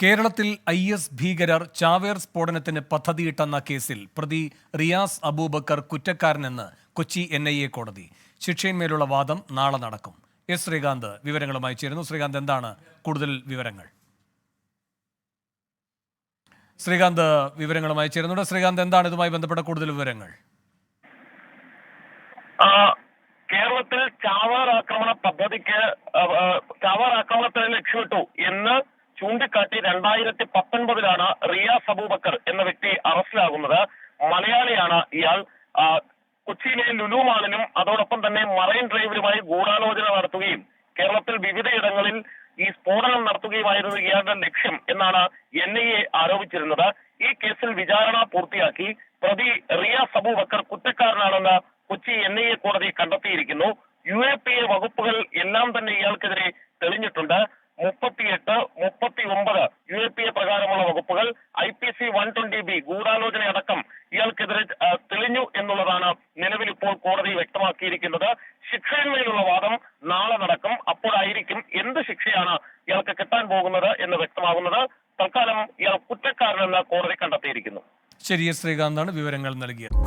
കേരളത്തിൽ IS ഭീകരർ ചാവേർ സ്ഫോടനത്തിന് പദ്ധതിയിട്ടെന്ന കേസിൽ പ്രതി റിയാസ് അബൂബക്കർ കുറ്റക്കാരനെന്ന് കൊച്ചി NIA കോടതി. ശിക്ഷയിന്മേലുള്ള വാദം നാളെ നടക്കും. എസ് ശ്രീകാന്ത് വിവരങ്ങളുമായി ചേരുന്നു. ശ്രീകാന്ത്, എന്താണ് കൂടുതൽ വിവരങ്ങൾ? ശ്രീകാന്ത്, എന്താണ് ഇതുമായി ബന്ധപ്പെട്ട കൂടുതൽ വിവരങ്ങൾ? കേരളത്തിൽ ചാവേർ ആക്രമണ പദ്ധതിക്ക് ചാവേർ ആക്രമണത്തിന് ലക്ഷ്യമിട്ടു എന്ന് ചൂണ്ടിക്കാട്ടി 2019 റിയാസ് അബൂബക്കർ എന്ന വ്യക്തി അറസ്റ്റിലാകുന്നത്. മലയാളിയാണ് ഇയാൾ. കൊച്ചിയിലെ ലുലു മാളിലും അതോടൊപ്പം തന്നെ മറൈൻ ഡ്രൈവിലുമായി ഗൂഢാലോചന നടത്തുകയും കേരളത്തിൽ വിവിധയിടങ്ങളിൽ ഈ സ്ഫോടനം നടത്തുകയുമായിരുന്നു ഇയാളുടെ ലക്ഷ്യം എന്നാണ് NIA ആരോപിച്ചിരുന്നത്. ഈ കേസിൽ വിചാരണ പൂർത്തിയാക്കി പ്രതി റിയാസ് അബൂബക്കർ കുറ്റക്കാരനാണെന്ന് കൊച്ചി NIA കോടതി കണ്ടെത്തിയിരിക്കുന്നു. UAPA വകുപ്പുകൾ എല്ലാം തന്നെ ഇയാൾക്കെതിരെ തെളിഞ്ഞിട്ടുണ്ട്. 38, 39 UAPA പ്രകാരമുള്ള വകുപ്പുകൾ, IPC 120B ഗൂഢാലോചനയടക്കം ഇയാൾക്കെതിരെ തെളിഞ്ഞു എന്നുള്ളതാണ് നിലവിൽ ഇപ്പോൾ കോടതി വ്യക്തമാക്കിയിരിക്കുന്നത്. ശിക്ഷയിന്മേലുള്ള വാദം നാളെ നടക്കും. അപ്പോഴായിരിക്കും എന്ത് ശിക്ഷയാണ് ഇയാൾക്ക് കിട്ടാൻ പോകുന്നത് എന്ന് വ്യക്തമാകുന്നത്. തൽക്കാലം ഇയാൾ കുറ്റക്കാരനെന്ന് കോടതി കണ്ടെത്തിയിരിക്കുന്നു. ശരി, ശ്രീകാന്താണ് വിവരങ്ങൾ നൽകിയത്.